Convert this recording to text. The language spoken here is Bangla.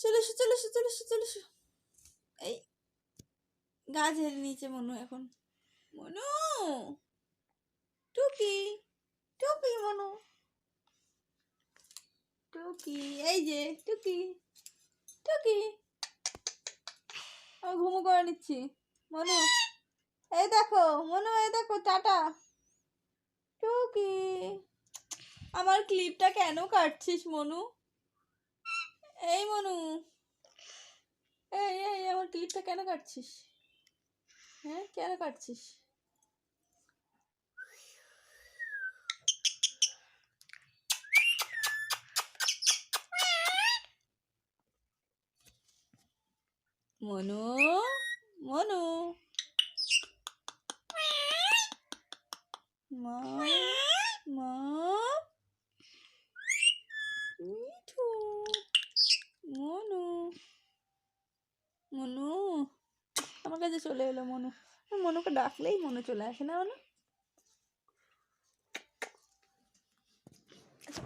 চলে এসো চলে এসো চলে এসো চলে এসো। এই গাছের নিচে মনু এখন। মনু টুকি টুকি মনু টুকি, এই যে টুকি টুকি, আমি ঘুমো করে নিচ্ছি। মনু এই দেখো, মনু এই দেখো, টাটা টুকি। আমার ক্লিপটা কেন কাটছিস মনু? এই মনু, এই এই আমার ক্লিপটা কেন কাটছিস? হ্যাঁ কেন কাটছিস? মনু মনু মা মা মিঠু, মনু মনু আমার কাছে চলে এলো মনু। মনুকে ডাকলেই মনু চলে আসে না মনু। আচ্ছা